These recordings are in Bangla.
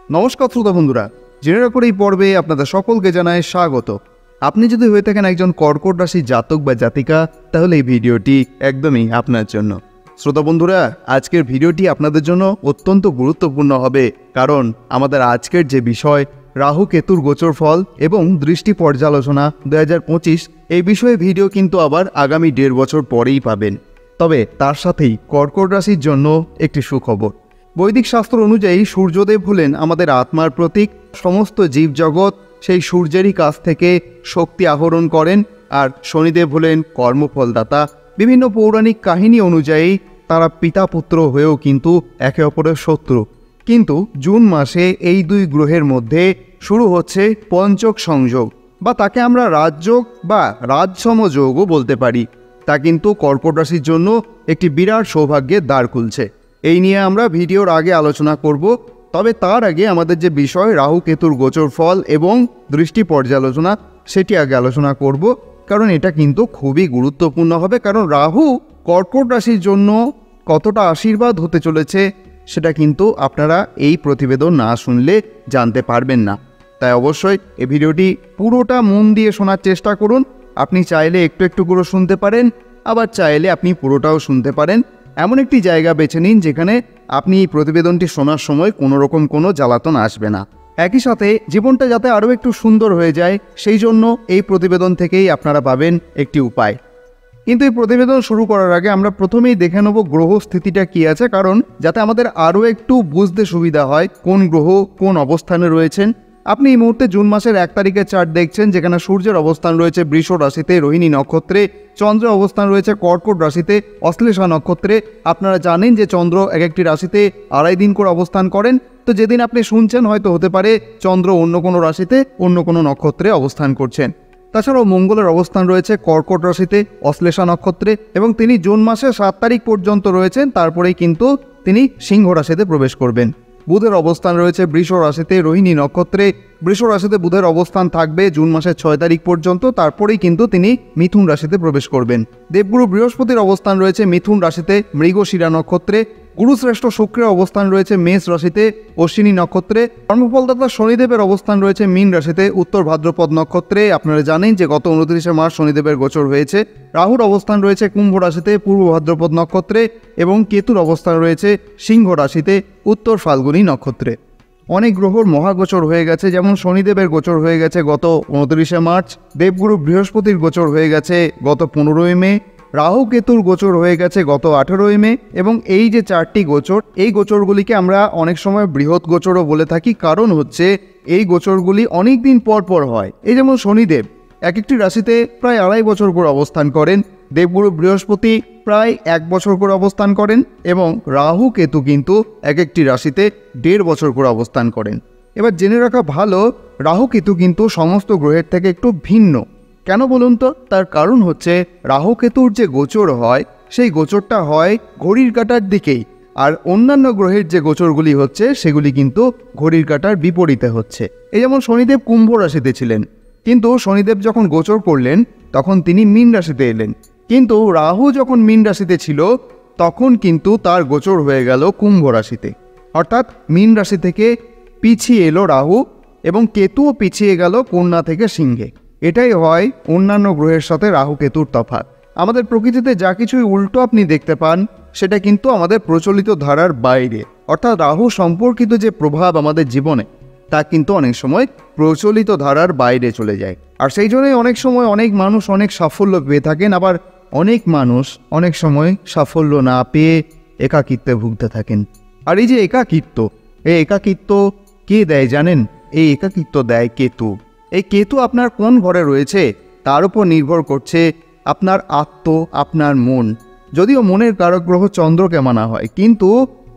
নমস্কার শ্রোতা বন্ধুরা, জেনে রাখুন এই পর্বে আপনাদের সকলকে জানায় স্বাগত। আপনি যদি হয়ে থাকেন একজন কর্কট রাশির জাতক বা জাতিকা, তাহলে এই ভিডিওটি একদমই আপনার জন্য। শ্রোতা বন্ধুরা, আজকের ভিডিওটি আপনাদের জন্য অত্যন্ত গুরুত্বপূর্ণ হবে, কারণ আমাদের আজকের যে বিষয় রাহু কেতুর গোচর ফল এবং দৃষ্টি পর্যালোচনা 2025, এই বিষয়ে ভিডিও কিন্তু আবার আগামী 1.5 বছর পরেই পাবেন। তবে তার সাথেই কর্কট রাশির জন্য একটি সুখবর। বৈদিক শাস্ত্র অনুযায়ী সূর্যদেব হলেন আমাদের আত্মার প্রতীক। সমস্ত জীবজগৎ সেই সূর্যেরই কাছ থেকে শক্তি আহরণ করেন, আর শনিদেব হলেন কর্মফলদাতা। বিভিন্ন পৌরাণিক কাহিনী অনুযায়ী তারা পিতা পুত্র হয়েও কিন্তু একে অপরের শত্রু। কিন্তু জুন মাসে এই দুই গ্রহের মধ্যে শুরু হচ্ছে পঞ্চক সংযোগ, বা তাকে আমরা রাজযোগ বা রাজসম যোগও বলতে পারি। তা কিন্তু কর্কট রাশির জন্য একটি বিরাট সৌভাগ্যের দ্বার খুলছে। এই নিয়ে আমরা ভিডিওর আগে আলোচনা করব। তবে তার আগে আমাদের যে বিষয় রাহু কেতুর গোচর ফল এবং দৃষ্টি পর্যালোচনা, সেটি আগে আলোচনা করব, কারণ এটা কিন্তু খুবই গুরুত্বপূর্ণ হবে। কারণ রাহু কর্কট রাশির জন্য কতটা আশীর্বাদ হতে চলেছে সেটা কিন্তু আপনারা এই প্রতিবেদন না শুনলে জানতে পারবেন না। তাই অবশ্যই এই ভিডিওটি পুরোটা মন দিয়ে শোনার চেষ্টা করুন। আপনি চাইলে একটু একটু করে শুনতে পারেন, আবার চাইলে আপনি পুরোটাও শুনতে পারেন। এমন একটি জায়গা বেছে নিন যেখানে আপনি এই প্রতিবেদনটি শোনার সময় কোনো রকম কোনো জ্বালাতন আসবে না। একই সাথে জীবনটা যাতে আরও একটু সুন্দর হয়ে যায়, সেই জন্য এই প্রতিবেদন থেকেই আপনারা পাবেন একটি উপায়। কিন্তু এই প্রতিবেদন শুরু করার আগে আমরা প্রথমেই দেখে নেব গ্রহ স্থিতিটা কী আছে, কারণ যাতে আমাদের আরও একটু বুঝতে সুবিধা হয় কোন গ্রহ কোন অবস্থানে রয়েছেন। আপনি এই মুহূর্তে জুন মাসের 1 তারিখের চার্ট দেখছেন, যেখানে সূর্যের অবস্থান রয়েছে বৃষ রাশিতে রোহিণী নক্ষত্রে, চন্দ্রের অবস্থান রয়েছে কর্কট রাশিতে অশ্লেষা নক্ষত্রে। আপনারা জানেন যে চন্দ্র এক একটি রাশিতে 2.5 দিন করে অবস্থান করেন। তো যেদিন আপনি শুনছেন হয়তো হতে পারে চন্দ্র অন্য কোনো রাশিতে অন্য কোনো নক্ষত্রে অবস্থান করছেন। তাছাড়াও মঙ্গলের অবস্থান রয়েছে কর্কট রাশিতে অশ্লেষা নক্ষত্রে, এবং তিনি জুন মাসের 7 তারিখ পর্যন্ত রয়েছেন। তারপরেই কিন্তু তিনি সিংহ রাশিতে প্রবেশ করবেন। বুধের অবস্থান রয়েছে বৃষ রাশিতে রোহিণী নক্ষত্রে। বৃষ রাশিতে বুধের অবস্থান থাকবে জুন মাসের 6 তারিখ পর্যন্ত, তারপরেই কিন্তু তিনি মিথুন রাশিতে প্রবেশ করবেন। দেবগুরু বৃহস্পতির অবস্থান রয়েছে মিথুন রাশিতে মৃগশিরা নক্ষত্রে। গুরুশ্রেষ্ঠ শুক্রের অবস্থান রয়েছে মেষ রাশিতে অশ্বিনী নক্ষত্রে। কর্মফলদাতা শনিদেবের অবস্থান রয়েছে মীন রাশিতে উত্তর ভাদ্রপদ নক্ষত্রে। আপনারা জানেন যে গত 29শে মার্চ শনিদেবের গোচর হয়েছে। রাহুর অবস্থান রয়েছে কুম্ভ রাশিতে পূর্ব ভাদ্রপদ নক্ষত্রে, এবং কেতুর অবস্থান রয়েছে সিংহ রাশিতে উত্তর ফাল্গুনী নক্ষত্রে। অনেক গ্রহর মহাগোচর হয়ে গেছে, যেমন শনিদেবের গোচর হয়ে গেছে গত 29শে মার্চ, দেবগুরু বৃহস্পতির গোচর হয়ে গেছে গত 15ই মে, রাহু কেতুর গোচর হয়ে গেছে গত 18ই মে। এবং এই যে 4টি গোচর, এই গোচরগুলিকে আমরা অনেক সময় বৃহৎ গোচরও বলে থাকি, কারণ হচ্ছে এই গোচরগুলি অনেক দিন পর পর হয়। এই যেমন শনিদেব এক একটি রাশিতে প্রায় 2.5 বছর করে অবস্থান করেন, দেবগুরু বৃহস্পতি প্রায় 1 বছর করে অবস্থান করেন, এবং রাহু কেতু কিন্তু এক একটি রাশিতে 1.5 বছর করে অবস্থান করেন। এবার জেনে রাখা ভালো, রাহু কেতু কিন্তু সমস্ত গ্রহের থেকে একটু ভিন্ন। কেন বলুন তো? তার কারণ হচ্ছে রাহু কেতুর যে গোচর হয়, সেই গোচরটা হয় ঘড়ির কাঁটার দিকেই, আর অন্যান্য গ্রহের যে গোচরগুলি হচ্ছে সেগুলি কিন্তু ঘড়ির কাঁটার বিপরীতে হচ্ছে। এই যেমন শনিদেব কুম্ভ রাশিতে ছিলেন, কিন্তু শনিদেব যখন গোচর করলেন তখন তিনি মীন রাশিতে এলেন। কিন্তু রাহু যখন মীন রাশিতে ছিল তখন কিন্তু তার গোচর হয়ে গেল কুম্ভ রাশিতে। অর্থাৎ মীন রাশি থেকে পিছিয়ে এলো রাহু, এবং কেতুও পিছিয়ে গেল কন্যা থেকে সিংহে। এটাই হয় অন্যান্য গ্রহের সাথে রাহু কেতুর তফাৎ। আমাদের প্রকৃতিতে যা কিছুই উল্টো আপনি দেখতে পান, সেটা কিন্তু আমাদের প্রচলিত ধারার বাইরে। অর্থাৎ রাহু সম্পর্কিত যে প্রভাব আমাদের জীবনে, তা কিন্তু অনেক সময় প্রচলিত ধারার বাইরে চলে যায়। আর সেই জন্যই অনেক সময় অনেক মানুষ অনেক সাফল্য পেয়ে থাকেন, আবার অনেক মানুষ অনেক সময় সাফল্য না পেয়ে একাকিত্বে ভুগতে থাকেন। আর এই যে একাকিত্ব, এই একাকিত্ব কে দেয় জানেন? এই একাকিত্ব দেয় কেতু। এই কেতু আপনার কোন ঘরে রয়েছে তার উপর নির্ভর করছে আপনার আপনার মন। যদিও মনের কারক গ্রহ চন্দ্রকে মানা হয়, কিন্তু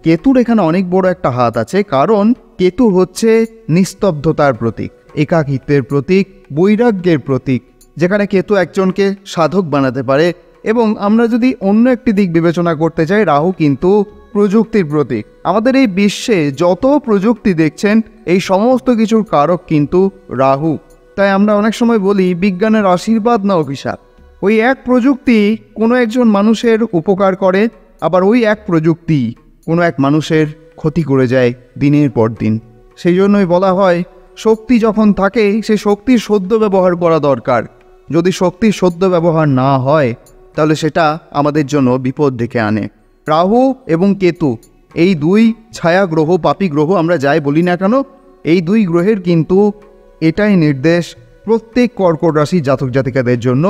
কেতুর এখানে অনেক বড় একটা হাত আছে, কারণ কেতু হচ্ছে নিস্তব্ধতার প্রতীক, একাকিত্বের প্রতীক, বৈরাগ্যের প্রতীক, যেখানে কেতু একজনকে সাধক বানাতে পারে। এবং আমরা যদি অন্য একটি দিক বিবেচনা করতে চাই, রাহু কিন্তু প্রযুক্তির প্রতীক। আমাদের এই বিশ্বে যত প্রযুক্তি দেখছেন, এই সমস্ত কিছুর কারক কিন্তু রাহু। তাই আমরা অনেক সময় বলি বিজ্ঞানের আশীর্বাদ না অভিশাপ। ওই এক প্রযুক্তি কোনো একজন মানুষের উপকার করে, আবার ওই এক প্রযুক্তি কোনো এক মানুষের ক্ষতি করে যায় দিনের পর দিন। সেই জন্যই বলা হয় শক্তি যখন থাকে সে শক্তির সদ্য ব্যবহার করা দরকার। যদি শক্তির সদ্য ব্যবহার না হয় তাহলে সেটা আমাদের জন্য বিপদ ডেকে আনে। রাহু এবং কেতু এই দুই ছায়া গ্রহ, পাপী গ্রহ আমরা যাই বলি না কেন, এই দুই গ্রহের কিন্তু এটাই নির্দেশ প্রত্যেক কর্কট রাশির জাতক জাতিকাদের জন্য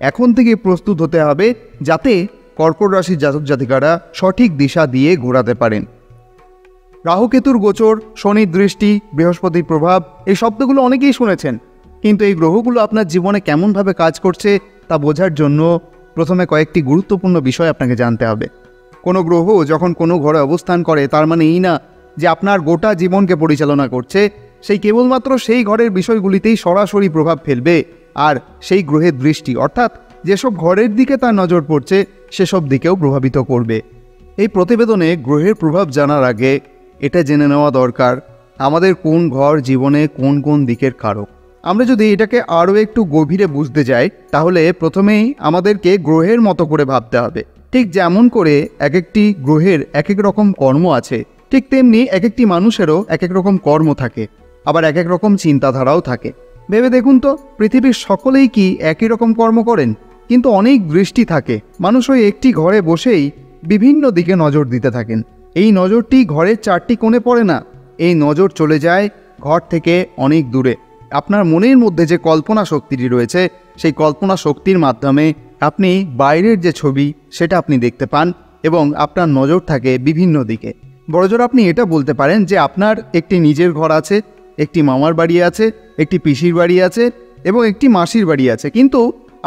এখন থেকে প্রস্তুত হতে হবে, যাতে কর্কট রাশির জাতক জাতিকারা সঠিক দিশা দিয়ে ঘোরাতে পারেন। রাহুকেতুর গোচর, শনির দৃষ্টি, বৃহস্পতির প্রভাব, এই শব্দগুলো অনেকেই শুনেছেন, কিন্তু এই গ্রহগুলো আপনার জীবনে কেমনভাবে কাজ করছে তা বোঝার জন্য প্রথমে কয়েকটি গুরুত্বপূর্ণ বিষয় আপনাকে জানতে হবে। কোনো গ্রহ যখন কোনো ঘরে অবস্থান করে তার মানে এই না যে আপনার গোটা জীবনকে পরিচালনা করছে, সেই কেবলমাত্র সেই ঘরের বিষয়গুলিতেই সরাসরি প্রভাব ফেলবে। আর সেই গ্রহের দৃষ্টি অর্থাৎ যেসব ঘরের দিকে তার নজর পড়ছে সেসব দিকেও প্রভাবিত করবে। এই প্রতিবেদনে গ্রহের প্রভাব জানার আগে এটা জেনে নেওয়া দরকার আমাদের কোন ঘর জীবনে কোন কোন দিকের কারক। আমরা যদি এটাকে আরও একটু গভীরে বুঝতে যাই তাহলে প্রথমেই আমাদেরকে গ্রহের মতো করে ভাবতে হবে। ঠিক যেমন করে এক একটি গ্রহের এক এক রকম কর্ম আছে, ঠিক তেমনি এক একটি মানুষেরও এক এক রকম কর্ম থাকে, আবার এক এক রকম চিন্তাধারাও থাকে। ভেবে দেখুন তো, পৃথিবীর সকলেই কি একই রকম কর্ম করেন? কিন্তু অনেক দৃষ্টি থাকে। মানুষ ওই একটি ঘরে বসেই বিভিন্ন দিকে নজর দিতে থাকেন। এই নজরটি ঘরের চারটি কোণে পড়ে না, এই নজর চলে যায় ঘর থেকে অনেক দূরে। আপনার মনের মধ্যে যে কল্পনা শক্তিটি রয়েছে সেই কল্পনা শক্তির মাধ্যমে আপনি বাইরের যে ছবি সেটা আপনি দেখতে পান এবং আপনার নজর থাকে বিভিন্ন দিকে। বড়জোর আপনি এটা বলতে পারেন যে আপনার একটি নিজের ঘর আছে, একটি মামার বাড়ি আছে, একটি পিসির বাড়ি আছে এবং একটি মাসির বাড়ি আছে, কিন্তু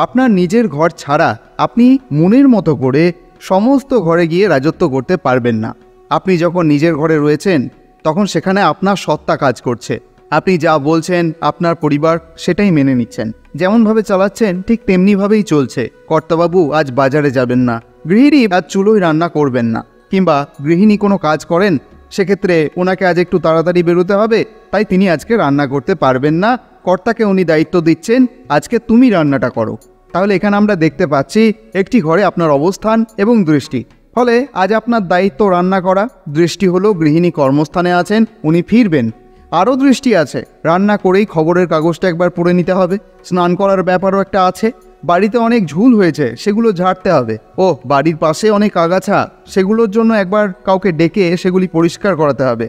আপনার নিজের ঘর ছাড়া আপনি মনের মতো করে সমস্ত ঘরে গিয়ে রাজত্ব করতে পারবেন না। আপনি যখন নিজের ঘরে রয়েছেন তখন সেখানে আপনার সত্তা কাজ করছে। আপনি যা বলছেন আপনার পরিবার সেটাই মেনে নিচ্ছেন, যেমনভাবে চালাচ্ছেন ঠিক তেমনিভাবেই চলছে। কর্তাবাবু আজ বাজারে যাবেন না, গৃহিণী আজ চুলোয় রান্না করবেন না, কিংবা গৃহিণী কোনো কাজ করেন সেক্ষেত্রে ওনাকে আজ একটু তাড়াতাড়ি বেরোতে হবে, তাই তিনি আজকে রান্না করতে পারবেন না। কর্তাকে উনি দায়িত্ব দিচ্ছেন আজকে তুমি রান্নাটা করো। তাহলে এখানে আমরা দেখতে পাচ্ছি একটি ঘরে আপনার অবস্থান এবং দৃষ্টি। ফলে আজ আপনার দায়িত্ব রান্না করা, দৃষ্টি হলো গৃহিণী কর্মস্থানে আছেন, উনি ফিরবেন। আরও দৃষ্টি আছে রান্না করেই খবরের কাগজটা একবার পড়ে নিতে হবে। স্নান করার ব্যাপারও একটা আছে, বাড়িতে অনেক ঝুল হয়েছে সেগুলো ঝাড়তে হবে। ও বাড়ির পাশে অনেক আগাছা, সেগুলোর জন্য একবার কাউকে ডেকে সেগুলি পরিষ্কার করাতে হবে।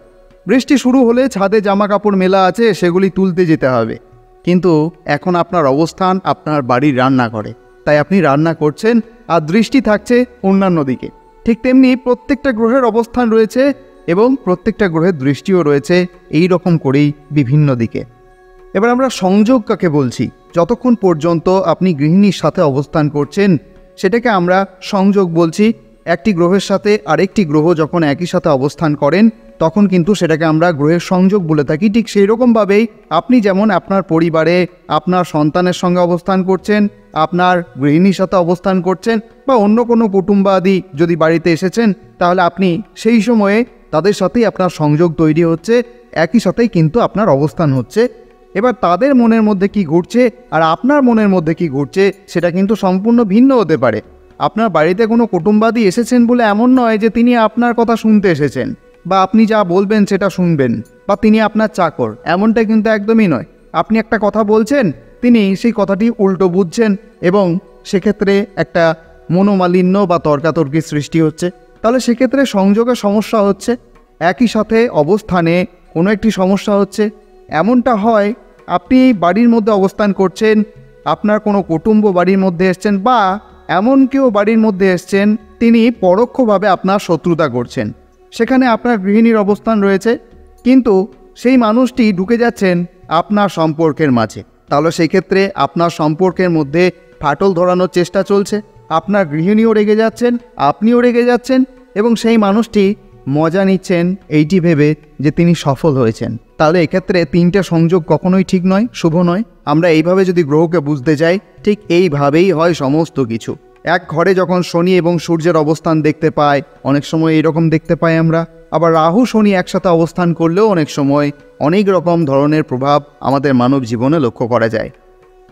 বৃষ্টি শুরু হলে ছাদে জামা কাপড় মেলা আছে সেগুলি তুলতে যেতে হবে। কিন্তু এখন আপনার অবস্থান আপনার বাড়ির রান্নাঘরে, তাই আপনি রান্না করছেন আর দৃষ্টি থাকছে অন্যান্য দিকে। ঠিক তেমনি প্রত্যেকটা গ্রহের অবস্থান রয়েছে এবং প্রত্যেকটা গ্রহের দৃষ্টিও রয়েছে এই রকম করেই বিভিন্ন দিকে। এবার আমরা সংযোগ কাকে বলছি? যতক্ষণ পর্যন্ত আপনি গৃহিণীর সাথে অবস্থান করছেন সেটাকে আমরা সংযোগ বলছি। একটি গ্রহের সাথে আরেকটি গ্রহ যখন একই সাথে অবস্থান করেন তখন কিন্তু সেটাকে আমরা গ্রহের সংযোগ বলে থাকি। ঠিক সেই রকমভাবেই আপনি যেমন আপনার পরিবারে আপনার সন্তানের সঙ্গে অবস্থান করছেন, আপনার গৃহিণীর সাথে অবস্থান করছেন, বা অন্য কোনো কুটুম্বাদি যদি বাড়িতে এসেছেন তাহলে আপনি সেই সময়ে তাদের সাথেই আপনার সংযোগ তৈরি হচ্ছে, একই সাথেই কিন্তু আপনার অবস্থান হচ্ছে। এবার তাদের মনের মধ্যে কি ঘটছে আর আপনার মনের মধ্যে কি ঘটছে সেটা কিন্তু সম্পূর্ণ ভিন্ন হতে পারে। আপনার বাড়িতে কোনো কুটুম্বাদি এসেছেন বলে এমন নয় যে তিনি আপনার কথা শুনতে এসেছেন বা আপনি যা বলবেন সেটা শুনবেন, বা তিনি আপনার চাকর, এমনটা কিন্তু একদমই নয়। আপনি একটা কথা বলছেন, তিনি সেই কথাটি উল্টো বুঝছেন এবং সেক্ষেত্রে একটা মনোমালিন্য বা তর্কাতর্কির সৃষ্টি হচ্ছে। তাহলে সেক্ষেত্রে সংযোগে সমস্যা হচ্ছে, একই সাথে অবস্থানে কোনো একটি সমস্যা হচ্ছে। এমনটা হয় আপনি বাড়ির মধ্যে অবস্থান করছেন, আপনার কোনো কুটুম্ব বাড়ির মধ্যে এসছেন, বা এমন কেউ বাড়ির মধ্যে এসছেন তিনি পরোক্ষভাবে আপনার শত্রুতা করছেন। সেখানে আপনার গৃহিণীর অবস্থান রয়েছে, কিন্তু সেই মানুষটি ঢুকে যাচ্ছেন আপনার সম্পর্কের মাঝে। তাহলে সেই ক্ষেত্রে আপনার সম্পর্কের মধ্যে ফাটল ধরানোর চেষ্টা চলছে। আপনার গৃহিণীও রেগে যাচ্ছেন, আপনিও রেগে যাচ্ছেন এবং সেই মানুষটি মজা নিচ্ছেন এইটি ভেবে যে তিনি সফল হয়েছেন। তাহলে এক্ষেত্রে তিনটে সংযোগ কখনোই ঠিক নয়, শুভ নয়। আমরা এইভাবে যদি গ্রহকে বুঝতে যাই, ঠিক এইভাবেই হয় সমস্ত কিছু। এক ঘরে যখন শনি এবং সূর্যের অবস্থান দেখতে পাই, অনেক সময় এইরকম দেখতে পাই আমরা। আবার রাহু শনি একসাথে অবস্থান করলেও অনেক সময় অনেক রকম ধরনের প্রভাব আমাদের মানব জীবনে লক্ষ্য করা যায়।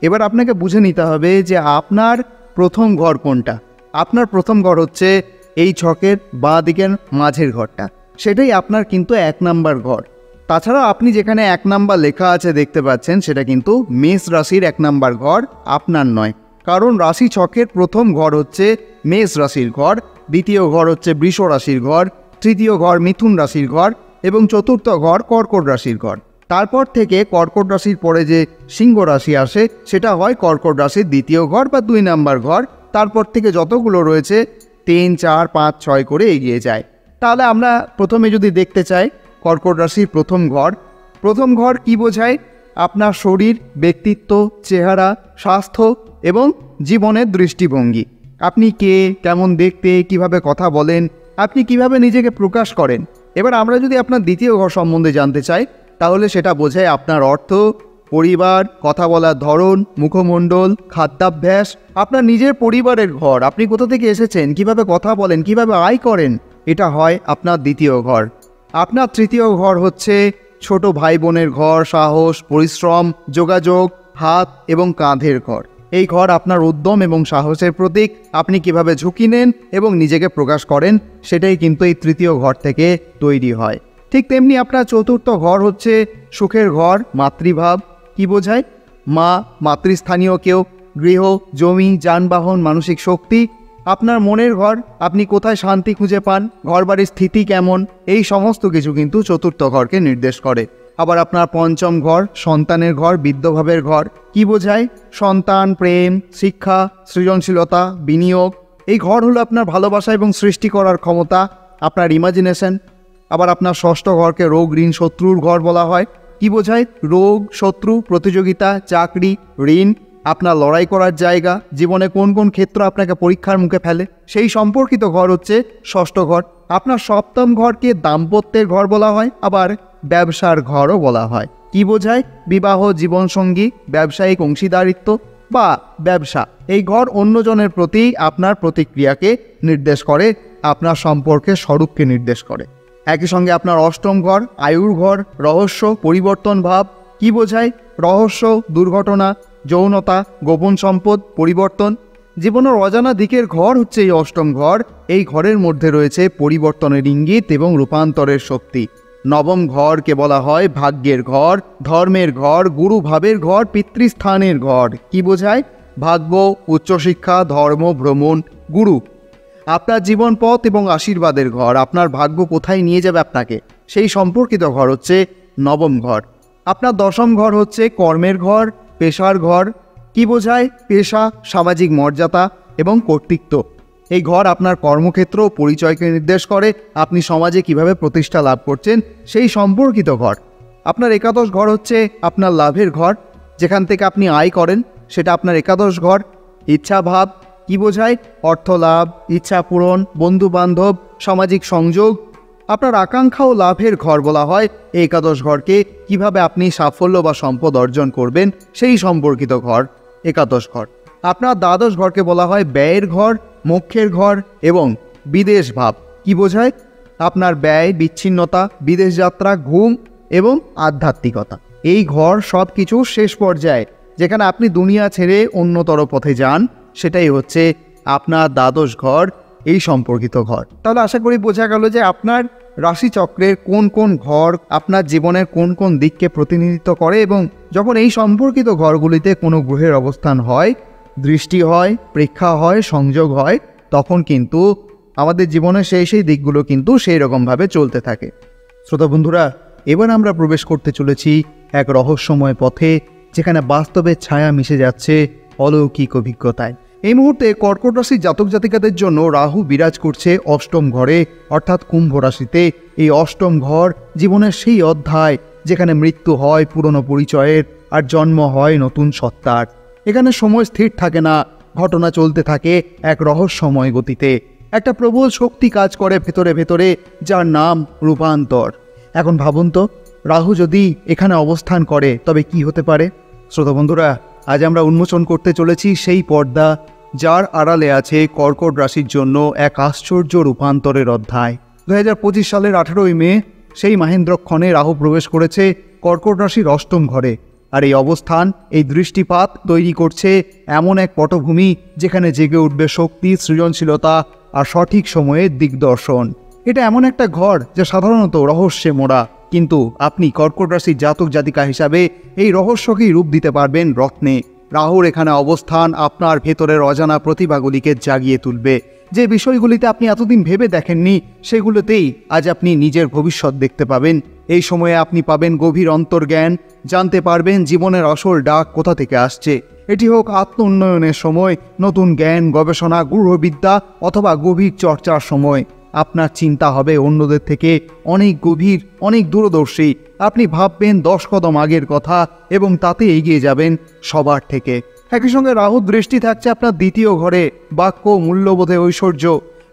এবার আপনাকে বুঝে নিতে হবে যে আপনার প্রথম ঘর কোনটা। আপনার প্রথম ঘর হচ্ছে এই ছকের বাঁ দিকের মাঝের ঘরটা, সেটাই আপনার কিন্তু 1 নাম্বার ঘর। তাছাড়া আপনি যেখানে 1 নাম্বার লেখা আছে দেখতে পাচ্ছেন, সেটা কিন্তু মেষ রাশির 1 নাম্বার ঘর, আপনার নয়। কারণ রাশি ছকের প্রথম ঘর হচ্ছে মেষ রাশির ঘর, দ্বিতীয় ঘর হচ্ছে বৃষ রাশির ঘর, তৃতীয় ঘর মিথুন রাশির ঘর এবং চতুর্থ ঘর কর্কট রাশির ঘর। তারপর থেকে কর্কট রাশির পরে যে সিংহ রাশি আসে সেটা হয় কর্কট রাশির দ্বিতীয় ঘর বা 2 নাম্বার ঘর। তারপর থেকে যতগুলো রয়েছে 3, 4, 5, 6 করে এগিয়ে যায়। তাহলে আমরা প্রথমে যদি দেখতে চাই কর্কট রাশির প্রথম ঘর কি বোঝায়? আপনার শরীর, ব্যক্তিত্ব, চেহারা, স্বাস্থ্য এবং জীবনের দৃষ্টিভঙ্গি। আপনি কে, কেমন দেখতে, কিভাবে কথা বলেন, আপনি কিভাবে নিজেকে প্রকাশ করেন। এবার আমরা যদি আপনার দ্বিতীয় ঘর সম্বন্ধে জানতে চাই, তাহলে সেটা বোঝায় আপনার অর্থ, পরিবার, কথা বলার ধরন, মুখমণ্ডল, খাদ্যাভ্যাস, আপনার নিজের পরিবারের ঘর। আপনি কোথা থেকে এসেছেন, কিভাবে কথা বলেন, কিভাবে আয় করেন, এটা হয় আপনার দ্বিতীয় ঘর। আপনার তৃতীয় ঘর হচ্ছে ছোট ভাই বোনের ঘর, সাহস, পরিশ্রম, যোগাযোগ, হাত এবং কাঁধের ঘর। এই ঘর আপনার উদ্যম এবং সাহসের প্রতীক। আপনি কিভাবে ঝুঁকি নেন এবং নিজেকে প্রকাশ করেন, সেটাই কিন্তু এই তৃতীয় ঘর থেকে তৈরি হয়। ঠিক তেমনি আপনার চতুর্থ ঘর হচ্ছে সুখের ঘর, মাতৃভাব। কি বোঝায়? মা, মাতৃস্থানীয় কেউ, গৃহ, জমি, যানবাহন, মানসিক শক্তি। আপনার মনের ঘর, আপনি কোথায় শান্তি খুঁজে পান, ঘরবাড়ির স্থিতি কেমন, এই সমস্ত কিছু কিন্তু চতুর্থ ঘরকে নির্দেশ করে। আবার আপনার পঞ্চম ঘর সন্তানের ঘর, বিদ্যভাবের ঘর। কি বোঝায়? সন্তান, প্রেম, শিক্ষা, সৃজনশীলতা, বিনিয়োগ। এই ঘর হলো আপনার ভালোবাসা এবং সৃষ্টি করার ক্ষমতা, আপনার ইমাজিনেশন। আবার আপনার ষষ্ঠ ঘরকে রোগ, ঋণ, শত্রুর ঘর বলা হয়। কি বোঝায়? রোগ, শত্রু, প্রতিযোগিতা, চাকরি, ঋণ, আপনার লড়াই করার জায়গা, জীবনে কোন কোন ক্ষেত্র আপনাকে পরীক্ষার মুখে ফেলে, সেই সম্পর্কিত ঘর হচ্ছে ষষ্ঠ ঘর। আপনার সপ্তম ঘরকে দাম্পত্যের ঘর বলা হয়, আবার ব্যবসার ঘরও বলা হয়। কি বোঝায়? বিবাহ, জীবনসঙ্গী, ব্যবসায়িক অংশীদারিত্ব বা ব্যবসা। এই ঘর অন্যজনের প্রতি আপনার প্রতিক্রিয়াকে নির্দেশ করে, আপনার সম্পর্কের স্বরূপকে নির্দেশ করে। একই সঙ্গে আপনার অষ্টম ঘর আয়ুর ঘর, রহস্য, পরিবর্তন ভাব। কি বোঝায়? রহস্য, দুর্ঘটনা, যৌনতা, গোপন সম্পদ, পরিবর্তন। জীবনের অজানা দিকের ঘর হচ্ছে এই অষ্টম ঘর। এই ঘরের মধ্যে রয়েছে পরিবর্তনের ইঙ্গিত এবং রূপান্তরের শক্তি। নবম ঘরকে বলা হয় ভাগ্যের ঘর, ধর্মের ঘর, গুরু ভাবের ঘর, পিতৃস্থানের ঘর। কি বোঝায়? ভাগ্য, উচ্চশিক্ষা, ধর্ম, ভ্রমণ, গুরু। আপনার জীবন পথ এবং আশীর্বাদের ঘর, আপনার ভাগ্য কোথায় নিয়ে যাবে আপনাকে, সেই সম্পর্কিত ঘর হচ্ছে নবম ঘর। আপনার দশম ঘর হচ্ছে কর্মের ঘর, পেশার ঘর। কি বোঝায়? পেশা, সামাজিক মর্যাদা এবং কর্তৃত্ব। এই ঘর আপনার কর্মক্ষেত্র ও পরিচয়কে নির্দেশ করে, আপনি সমাজে কিভাবে প্রতিষ্ঠা লাভ করছেন, সেই সম্পর্কিত ঘর। আপনার একাদশ ঘর হচ্ছে আপনার লাভের ঘর, যেখান থেকে আপনি আয় করেন, সেটা আপনার একাদশ ঘর। ইচ্ছা ভাব। কি বোঝায়? অর্থ লাভ, ইচ্ছা পূরণ, বন্ধু বান্ধব, সামাজিক সংযোগ। আপনার আকাঙ্ক্ষা ও লাভের ঘর বলা হয় এই একাদশ ঘরকে। কিভাবে আপনি সাফল্য বা সম্পদ অর্জন করবেন, সেই সম্পর্কিত ঘর একাদশ ঘর। আপনার দ্বাদশ ঘরকে বলা হয় ব্যয়ের ঘর, মোক্ষের ঘর এবং বিদেশ ভাব। কি বোঝায়? আপনার ব্যয়, বিচ্ছিন্নতা, বিদেশ যাত্রা, ঘুম এবং আধ্যাত্মিকতা। এই ঘর সব কিছু শেষ পর্যায়ে, যেখানে আপনি দুনিয়া ছেড়ে অন্যতর পথে যান, সেটাই হচ্ছে আপনার দ্বাদশ ঘর, এই সম্পর্কিত ঘর। তাহলে আশা করি বোঝা গেল যে আপনার রাশিচক্রের কোন কোন ঘর আপনার জীবনের কোন কোন দিককে প্রতিনিধিত্ব করে, এবং যখন এই সম্পর্কিত ঘরগুলিতে কোনো গ্রহের অবস্থান হয়, দৃষ্টি হয়, প্রেক্ষা হয়, সংযোগ হয়, তখন কিন্তু আমাদের জীবনের সেই দিকগুলো কিন্তু সেই রকমভাবে চলতে থাকে। শ্রোতা বন্ধুরা, এবার আমরা প্রবেশ করতে চলেছি এক রহস্যময় পথে, যেখানে বাস্তবের ছায়া মিশে যাচ্ছে অলৌকিক অভিজ্ঞতায়। এই মুহূর্তে কর্কট রাশির জাতক জাতিকাদের জন্য রাহু বিরাজ করছে অষ্টম ঘরে, অর্থাৎ কুম্ভ রাশিতে। এই অষ্টম ঘর জীবনের সেই অধ্যায় যেখানে মৃত্যু হয় পুরনো পরিচয়ের আর জন্ম হয় নতুন সত্তার। এখানে সময় স্থির থাকে না, ঘটনা চলতে থাকে এক রহস্যময় গতিতে। একটা প্রবল শক্তি কাজ করে ভেতরে ভেতরে, যার নাম রূপান্তর। এখন ভাবুন তো, রাহু যদি এখানে অবস্থান করে তবে কি হতে পারে? শ্রোতা বন্ধুরা, আজ আমরা উন্মোচন করতে চলেছি সেই পর্দা, যার আড়ালে আছে কর্কট রাশির জন্য এক আশ্চর্য রূপান্তরের অধ্যায়। 2025 সালের 18ই মে সেই মাহেন্দ্রক্ষণে রাহু প্রবেশ করেছে কর্কট রাশির অষ্টম ঘরে। আর এই অবস্থান, এই দৃষ্টিপাত তৈরি করছে এমন এক পটভূমি যেখানে জেগে উঠবে শক্তি, সৃজনশীলতা আর সঠিক সময়ে দিগদর্শন। এটা এমন একটা ঘর যা সাধারণত রহস্যে মোড়া, কিন্তু আপনি কর্কট রাশির জাতক জাতিকা হিসাবে এই রহস্যকেই রূপ দিতে পারবেন রত্নে। রাহুর এখানে অবস্থান আপনার ভেতরের অজানা প্রতিভাগুলিকে জাগিয়ে তুলবে। যে বিষয়গুলিতে আপনি এতদিন ভেবে দেখেননি, সেগুলোতেই আজ আপনি নিজের ভবিষ্যৎ দেখতে পাবেন। এই সময়ে আপনি পাবেন গভীর অন্তর্জ্ঞান, জানতে পারবেন জীবনের আসল ডাক কোথা থেকে আসছে। এটি হোক আত্ম উন্নয়নের সময়, নতুন জ্ঞান, গবেষণা, গূঢ়বিদ্যা অথবা গভীর চর্চার সময়। আপনার চিন্তা হবে অন্যদের থেকে অনেক গভীর, অনেক দূরদর্শী। আপনি ভাববেন 10 কদম আগের কথা এবং তাতে এগিয়ে যাবেন সবার থেকে। একই সঙ্গে রাহুর দৃষ্টি থাকছে আপনার দ্বিতীয় ঘরে, বাক্য, মূল্যবোধে ঐশ্বর্য।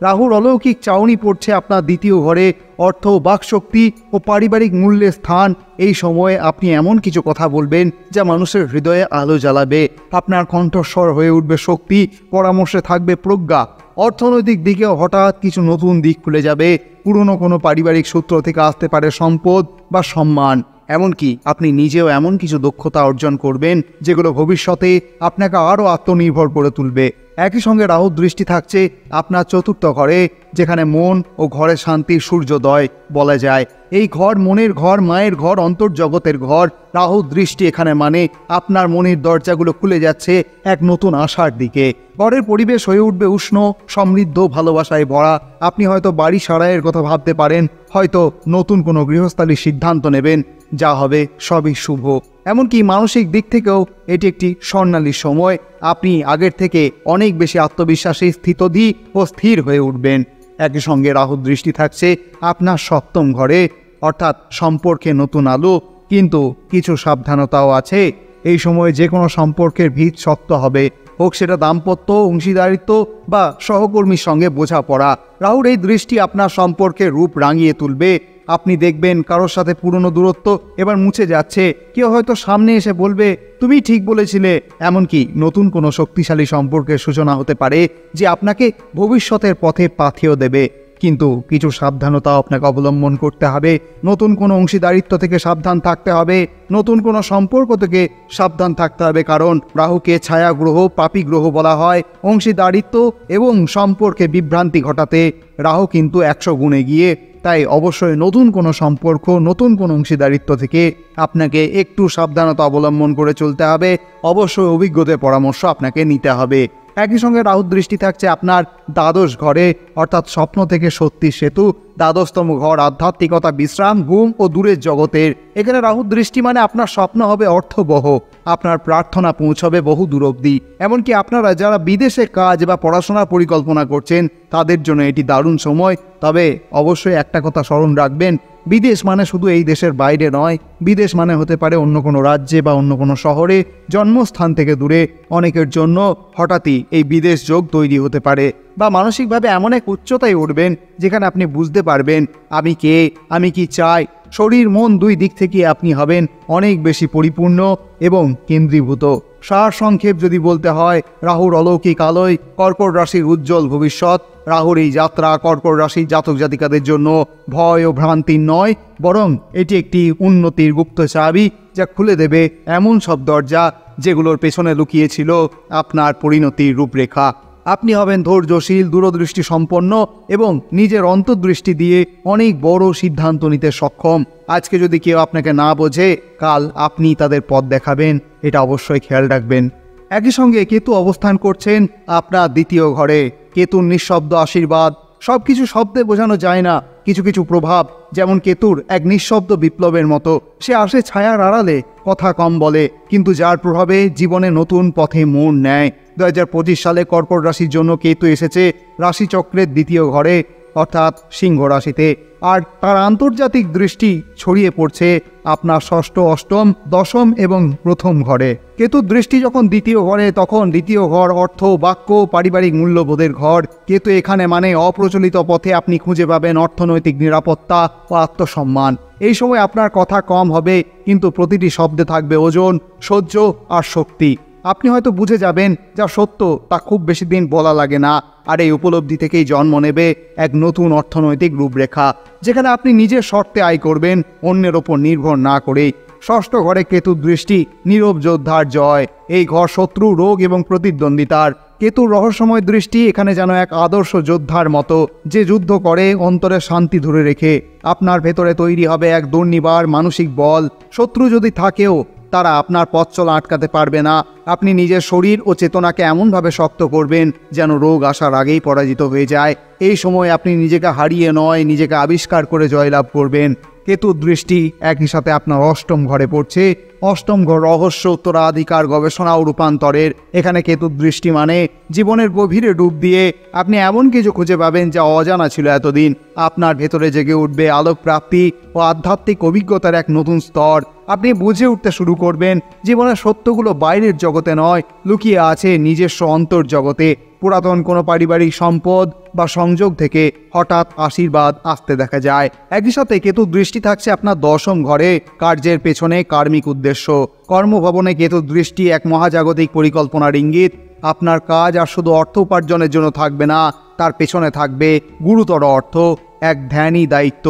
রাহুর অলৌকিক চাউনি পড়ছে আপনার দ্বিতীয় ঘরে, অর্থ, বাকশক্তি ও পারিবারিক মূল্যের স্থান। এই সময়ে আপনি এমন কিছু কথা বলবেন যা মানুষের হৃদয়ে আলো জ্বালাবে। আপনার কণ্ঠস্বর হয়ে উঠবে শক্তি, পরামর্শে থাকবে প্রজ্ঞা। অর্থনৈতিক দিকেও হঠাৎ কিছু নতুন দিক খুলে যাবে। পুরনো কোনো পারিবারিক সূত্র থেকে আসতে পারে সম্পদ বা সম্মান। এমনকি আপনি নিজেও এমন কিছু দক্ষতা অর্জন করবেন যেগুলো ভবিষ্যতে আপনাকে আরও আত্মনির্ভর করে তুলবে। একই সঙ্গে রাহুর দৃষ্টি থাকছে আপনার চতুর্থ ঘরে, যেখানে মন ও ঘরে শান্তির সূর্যোদয় বলা যায়। এই ঘর মনের ঘর, মায়ের ঘর, অন্তর্জগতের ঘর। রাহুর দৃষ্টি এখানে মানে আপনার মনের দরজাগুলো খুলে যাচ্ছে এক নতুন আশার দিকে। ঘরের পরিবেশ হয়ে উঠবে উষ্ণ, সমৃদ্ধ, ভালোবাসায় ভরা। আপনি হয়তো বাড়ি সারাইয়ের কথা ভাবতে পারেন, হয়তো নতুন কোনো গৃহস্থালির সিদ্ধান্ত নেবেন। যা হবে সবই শুভ। এমনকি মানসিক দিক থেকেও এটি একটি স্বর্ণালী সময়। আপনি আগের থেকে অনেক বেশি আত্মবিশ্বাসী, স্থিতধী ও স্থির হয়ে উঠবেন। একই সঙ্গে রাহুর দৃষ্টি থাকছে আপনার সপ্তম ঘরে, অর্থাৎ সম্পর্কে নতুন আলো। কিন্তু কিছু সাবধানতাও আছে। এই সময়ে যে কোনো সম্পর্কের ভিত শক্ত হবে, হোক সেটা দাম্পত্য, অংশীদারিত্ব বা সহকর্মীর সঙ্গে বোঝাপড়া। রাহুর এই দৃষ্টি আপনার সম্পর্কের রূপ রাঙিয়ে তুলবে। আপনি দেখবেন কারোর সাথে পুরনো দূরত্ব এবার মুছে যাচ্ছে। কেউ হয়তো সামনে এসে বলবে, তুমি ঠিক বলেছিলে। এমনকি নতুন কোনো শক্তিশালী সম্পর্কের সূচনা হতে পারে যে আপনাকে ভবিষ্যতের পথে পাথেয় দেবে। কিন্তু কিছু সাবধানতা আপনাকে অবলম্বন করতে হবে। নতুন কোনো অংশীদারিত্ব থেকে সাবধান থাকতে হবে, নতুন কোনো সম্পর্ক থেকে সাবধান থাকতে হবে। কারণ রাহুকে ছায়া গ্রহ, পাপী গ্রহ বলা হয়। অংশীদারিত্ব এবং সম্পর্কে বিভ্রান্তি ঘটাতে রাহু কিন্তু 100 গুণে গিয়ে। তাই অবশ্যই নতুন কোনো সম্পর্ক, নতুন কোনো অংশীদারিত্ব থেকে আপনাকে একটু সাবধানতা অবলম্বন করে চলতে হবে। অবশ্যই অভিজ্ঞদের পরামর্শ আপনাকে নিতে হবে। একই সঙ্গে রাহুর দৃষ্টি থাকছে আপনার দ্বাদশ ঘরে, অর্থাৎ স্বপ্ন থেকে সত্যির সেতু। দ্বাদশতম ঘর আধ্যাত্মিকতা, বিশ্রাম, ঘুম ও দূরের জগতের। এখানে রাহুর দৃষ্টি মানে আপনার স্বপ্ন হবে অর্থবহ, আপনার প্রার্থনা পৌঁছবে বহু দূর অবধি। এমনকি আপনারা যারা বিদেশে কাজ বা পড়াশোনার পরিকল্পনা করছেন তাদের জন্য এটি দারুণ সময়। তবে অবশ্যই একটা কথা স্মরণ রাখবেন, বিদেশ মানে শুধু এই দেশের বাইরে নয়। বিদেশ মানে হতে পারে অন্য কোনো রাজ্যে বা অন্য কোনো শহরে, জন্মস্থান থেকে দূরে। অনেকের জন্য হঠাৎই এই বিদেশ যোগ তৈরি হতে পারে, বা মানসিকভাবে এমন এক উচ্চতায় উঠবেন যেখানে আপনি বুঝতে পারবেন আমি কে, আমি কি চাই। শরীর মন দুই দিক থেকে আপনি হবেন অনেক বেশি পরিপূর্ণ এবং কেন্দ্রীভূত। সার সংক্ষেপ যদি বলতে হয়, রাহুর অলৌকিক আলোয় কর্কট রাশির উজ্জ্বল ভবিষ্যৎ। রাহুর এই যাত্রা কর্কট রাশির জাতক জাতিকাদের জন্য ভয় ও ভ্রান্তির নয়, বরং এটি একটি উন্নতির গুপ্ত চাবি যা খুলে দেবে এমন সব দরজা যেগুলোর পেছনে লুকিয়েছিল আপনার পরিণতির রূপরেখা। আপনি হবেন ধৈর্যশীল, দূরদৃষ্টি সম্পন্ন এবং নিজের অন্তর্দৃষ্টি দিয়ে অনেক বড় সিদ্ধান্ত নিতে সক্ষম। আজকে যদি কেউ আপনাকে না বোঝে, কাল আপনি তাদের পথ দেখাবেন, এটা অবশ্যই খেয়াল রাখবেন। একই সঙ্গে কেতু অবস্থান করছেন আপনার দ্বিতীয় ঘরে। কেতুর নিঃশব্দ আশীর্বাদ। সব কিছু শব্দে বোঝানো যায় না। কিছু কিছু প্রভাব, যেমন কেতুর এক নিঃশব্দ বিপ্লবের মতো, সে আসে ছায়ার আড়ালে, কথা কম বলে, কিন্তু যার প্রভাবে জীবনে নতুন পথে মোড় নেয়। 2025 সালে কর্কট রাশির জন্য কেতু এসেছে রাশিচক্রের দ্বিতীয় ঘরে, অর্থাৎ সিংহ রাশিতে। আর তার আন্তর্জাতিক দৃষ্টি ছড়িয়ে পড়ছে আপনার ষষ্ঠ, অষ্টম, দশম এবং প্রথম ঘরে। কেতুর দৃষ্টি যখন দ্বিতীয় ঘরে, তখন দ্বিতীয় ঘর অর্থ, বাক্য, পারিবারিক মূল্যবোধের ঘর। কেতু এখানে মানে অপ্রচলিত পথে আপনি খুঁজে পাবেন অর্থনৈতিক নিরাপত্তা ও আত্মসম্মান। এই সময় আপনার কথা কম হবে, কিন্তু প্রতিটি শব্দে থাকবে ওজন, সহ্য আর শক্তি। আপনি হয়তো বুঝে যাবেন যা সত্য তা খুব বেশি দিন বলা লাগে না। আর এই উপলব্ধি থেকেই জন্ম নেবে এক নতুন অর্থনৈতিক রূপরেখা, যেখানে আপনি নিজের শর্তে আয় করবেন, অন্যের ওপর নির্ভর না করে। ষষ্ঠ ঘরে কেতুর দৃষ্টি নীরব যোদ্ধার জয়। এই ঘর শত্রু, রোগ এবং প্রতিদ্বন্দ্বিতার। কেতুর রহস্যময় দৃষ্টি এখানে যেন এক আদর্শ যোদ্ধার মতো, যে যুদ্ধ করে অন্তরে শান্তি ধরে রেখে। আপনার ভেতরে তৈরি হবে এক দুর্নিবার মানসিক বল। শত্রু যদি থাকেও তারা আপনার পথ চলা আটকাতে পারবে না। আপনি নিজের শরীর ও চেতনাকে এমনভাবে শক্ত করবেন যেন রোগ আসার আগেই পরাজিত হয়ে যায়। এই সময় আপনি নিজেকে হারিয়ে নয়, নিজেকে আবিষ্কার করে জয়লাভ করবেন। কেতুর দৃষ্টি একই সাথে আপনার অষ্টম ঘরে পড়ছে। অষ্টম ঘর রহস্য, উত্তরাধিকার, গবেষণা ও রূপান্তরের। এখানে কেতুর দৃষ্টি মানে জীবনের গভীরে ডুব দিয়ে আপনি এমন কিছু খুঁজে পাবেন যা অজানা ছিল এতদিন। আপনার ভেতরে জেগে উঠবে আলোক প্রাপ্তি ও আধ্যাত্মিক অভিজ্ঞতার এক নতুন স্তর। আপনি বুঝে উঠতে শুরু করবেন জীবনের সত্যগুলো বাইরের জগতে নয়, লুকিয়ে আছে নিজস্ব অন্তর্জগতে। পুরাতন কোনো পারিবারিক সম্পদ বা সংযোগ থেকে হঠাৎ আশীর্বাদ আসতে দেখা যায়। একই সাথে কেতুর দৃষ্টি থাকছে আপনার দশম ঘরে, কার্যের পেছনে কার্মিক উদ্দেশ্য। কর্মভবনে কেতুর দৃষ্টি এক মহাজাগতিক পরিকল্পনার ইঙ্গিত। আপনার কাজ আর শুধু অর্থ উপার্জনের জন্য থাকবে না, তার পেছনে থাকবে গুরুতর অর্থ, এক ধ্যানই দায়িত্ব।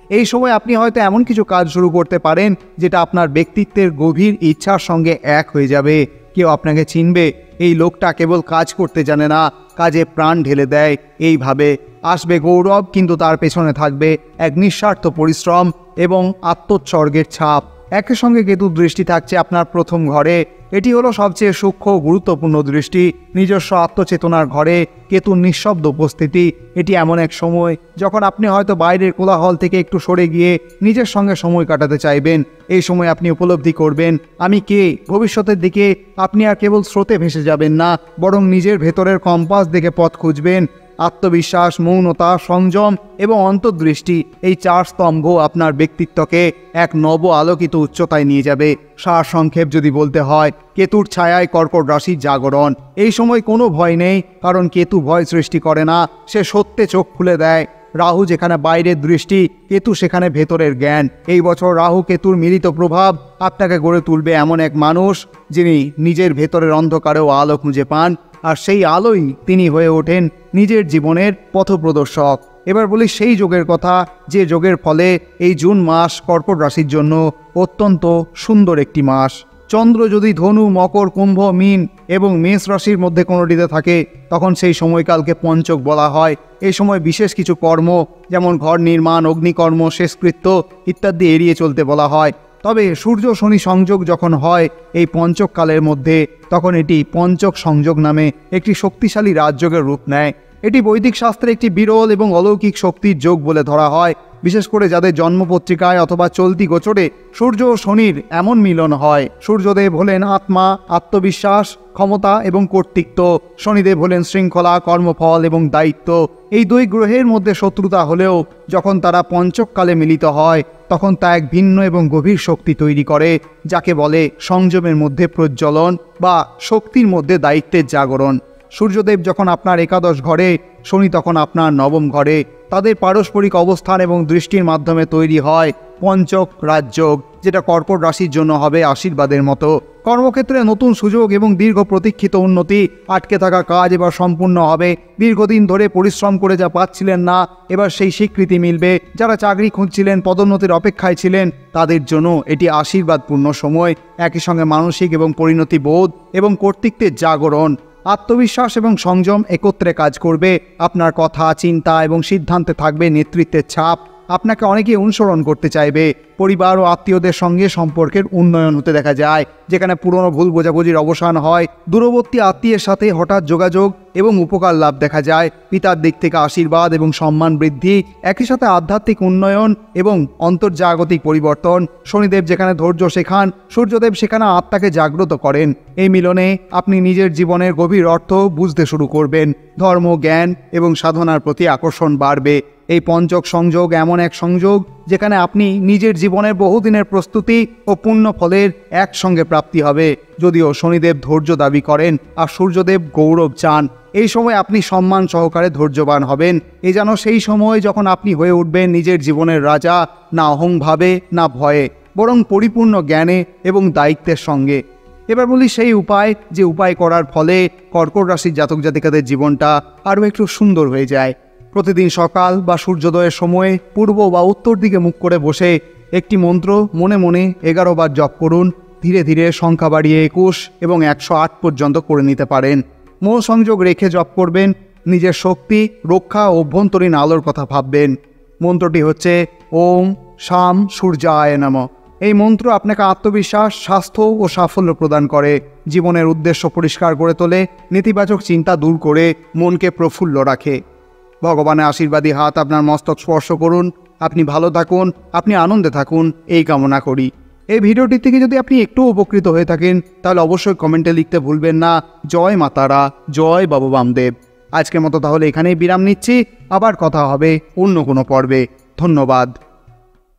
এই সময় আপনি হয়তো এমন কিছু কাজ শুরু করতে পারেন যেটা আপনার ব্যক্তিত্বের গভীর ইচ্ছার সঙ্গে এক হয়ে যাবে। কেউ আপনাকে চিনবে, এই লোকটা কেবল কাজ করতে জানে না, কাজে প্রাণ ঢেলে দেয়। এইভাবে আসবে গৌরব, কিন্তু তার পেছনে থাকবে এক নিঃস্বার্থ পরিশ্রম এবং আত্মোৎসর্গের ছাপ। একই সঙ্গে কেতুর দৃষ্টি থাকছে আপনার প্রথম ঘরে। এটি হলো সবচেয়ে সূক্ষ্ম গুরুত্বপূর্ণ দৃষ্টি। নিজস্ব আত্মচেতনার ঘরে কেতুর নিঃশব্দ উপস্থিতি। এটি এমন এক সময় যখন আপনি হয়তো বাইরের কোলাহল থেকে একটু সরে গিয়ে নিজের সঙ্গে সময় কাটাতে চাইবেন। এই সময় আপনি উপলব্ধি করবেন আমি কে। ভবিষ্যতের দিকে আপনি আর কেবল স্রোতে ভেসে যাবেন না, বরং নিজের ভেতরের কম্পাস দেখে পথ খুঁজবেন। আত্মবিশ্বাস, মৌনতা, সংযম এবং অন্তর্দৃষ্টি, এই চার স্তম্ভ আপনার ব্যক্তিত্বকে এক নব আলোকিত উচ্চতায় নিয়ে যাবে। সারসংক্ষেপ যদি বলতে হয়, কেতুর ছায়ায় কর্কট রাশির জাগরণ। এই সময় কোনো ভয় নেই, কারণ কেতু ভয় সৃষ্টি করে না, সে সত্যে চোখ খুলে দেয়। রাহু যেখানে বাইরের দৃষ্টি, কেতু সেখানে ভেতরের জ্ঞান। এই বছর রাহু কেতুর মিলিত প্রভাব আপনাকে গড়ে তুলবে এমন এক মানুষ যিনি নিজের ভেতরের অন্ধকারেও আলো খুঁজে পান, আর সেই আলোই তিনি হয়ে ওঠেন নিজের জীবনের পথপ্রদর্শক। এবার বলি সেই যোগের কথা, যে যোগের ফলে এই জুন মাস কর্কট রাশির জন্য অত্যন্ত সুন্দর একটি মাস। চন্দ্র যদি ধনু, মকর, কুম্ভ, মীন এবং মেষ রাশির মধ্যে কোনোটিতে থাকে, তখন সেই সময়কালকে পঞ্চক বলা হয়। এই সময় বিশেষ কিছু কর্ম, যেমন ঘর নির্মাণ, অগ্নিকর্ম, শেষকৃত্য ইত্যাদি এড়িয়ে চলতে বলা হয়। তবে সূর্য শনি সংযোগ যখন হয় এই পঞ্চককালের মধ্যে, তখন এটি পঞ্চক সংযোগ নামে একটি শক্তিশালী রাজযোগের রূপ নেয়। এটি বৈদিক শাস্ত্রে একটি বিরল এবং অলৌকিক শক্তির যোগ বলে ধরা হয়, বিশেষ করে যাদের জন্মপত্রিকায় অথবা চলতি গোচরে সূর্য ও শনির এমন মিলন হয়। সূর্যদেব হলেন আত্মা, আত্মবিশ্বাস, ক্ষমতা এবং কর্তৃত্ব। শনিদেব হলেন শৃঙ্খলা, কর্মফল এবং দায়িত্ব। এই দুই গ্রহের মধ্যে শত্রুতা হলেও যখন তারা পঞ্চককালে মিলিত হয়, তখন তা এক ভিন্ন এবং গভীর শক্তি তৈরি করে, যাকে বলে সংযমের মধ্যে প্রজ্বলন বা শক্তির মধ্যে দায়িত্বের জাগরণ। সূর্যদেব যখন আপনার একাদশ ঘরে, শনি তখন আপনার নবম ঘরে। তাদের পারস্পরিক অবস্থান এবং দৃষ্টির মাধ্যমে তৈরি হয় পঞ্চক রাজযোগ, যেটা কর্কট রাশির জন্য হবে আশীর্বাদের মতো। কর্মক্ষেত্রে নতুন সুযোগ এবং দীর্ঘ প্রতীক্ষিত উন্নতি। আটকে থাকা কাজ এবার সম্পূর্ণ হবে। দীর্ঘদিন ধরে পরিশ্রম করে যা পাচ্ছিলেন না, এবার সেই স্বীকৃতি মিলবে। যারা চাকরি খুঁজছিলেন, পদোন্নতির অপেক্ষায় ছিলেন, তাদের জন্য এটি আশীর্বাদপূর্ণ সময়। একই সঙ্গে মানসিক এবং পরিণতি বোধ এবং কর্তৃত্বের জাগরণ। আত্মবিশ্বাস এবং সংযম একত্রে কাজ করবে। আপনার কথা, চিন্তা এবং সিদ্ধান্তে থাকবে নেতৃত্বের ছাপ। আপনাকে অনেকেই অনুসরণ করতে চাইবে। পরিবার ও আত্মীয়দের সঙ্গে সম্পর্কের উন্নয়ন হতে দেখা যায়, যেখানে পুরনো ভুল বোঝাবুঝির অবসান হয়। দূরবর্তী আত্মীয়ের সাথে হঠাৎ যোগাযোগ এবং উপকার লাভ দেখা যায়। পিতার দিক থেকে আশীর্বাদ এবং সম্মান বৃদ্ধি। একই সাথে আধ্যাত্মিক উন্নয়ন এবং অন্তর্জাগতিক পরিবর্তন। শনিদেব যেখানে ধৈর্য শেখান, সূর্যদেব সেখানে আত্মাকে জাগ্রত করেন। এই মিলনে আপনি নিজের জীবনের গভীর অর্থ বুঝতে শুরু করবেন। ধর্ম, জ্ঞান এবং সাধনার প্রতি আকর্ষণ বাড়বে। এই পঞ্চক সংযোগ এমন এক সংযোগ যেখানে আপনি নিজের জীবনের বহুদিনের প্রস্তুতি ও পুণ্য ফলের একসঙ্গে প্রাপ্তি হবে। যদিও শনিদেব ধৈর্য দাবি করেন আর সূর্যদেব গৌরব চান, এই সময় আপনি সম্মান সহকারে ধৈর্যবান হবেন। এ যেন সেই সময় যখন আপনি হয়ে উঠবেন নিজের জীবনের রাজা, না অহংভাবে না ভয়ে, বরং পরিপূর্ণ জ্ঞানে এবং দায়িত্বের সঙ্গে। এবার বলি সেই উপায়, যে উপায় করার ফলে কর্কট রাশির জাতক জাতিকাদের জীবনটা আরও একটু সুন্দর হয়ে যায়। প্রতিদিন সকাল বা সূর্যোদয়ের সময়ে পূর্ব বা উত্তর দিকে মুখ করে বসে একটি মন্ত্র মনে মনে 11 বার জপ করুন। ধীরে ধীরে সংখ্যা বাড়িয়ে 21 এবং 108 পর্যন্ত করে নিতে পারেন। মন সংযোগ রেখে জপ করবেন। নিজের শক্তি রক্ষা ও অভ্যন্তরীণ আলোর কথা ভাববেন। মন্ত্রটি হচ্ছে ওম শাম সূর্যায় নমঃ। এই মন্ত্র আপনাকে আত্মবিশ্বাস, স্বাস্থ্য ও সাফল্য প্রদান করে, জীবনের উদ্দেশ্য পরিষ্কার করে তোলে, নেতিবাচক চিন্তা দূর করে মনকে প্রফুল্ল রাখে। ভগবানের আশীর্বাদী হাত আপনার মস্তক স্পর্শ করুন। আপনি ভালো থাকুন, আপনি আনন্দে থাকুন, এই কামনা করি। এই ভিডিওটি থেকে যদি আপনি একটু উপকৃত হয়ে থাকেন তাহলে অবশ্যই কমেন্টে লিখতে ভুলবেন না জয় মাতারা, জয় বাবা বামদেব। আজকের মতো তাহলে এখানেই বিরাম নিচ্ছি। আবার কথা হবে অন্য কোনো পর্বে। ধন্যবাদ।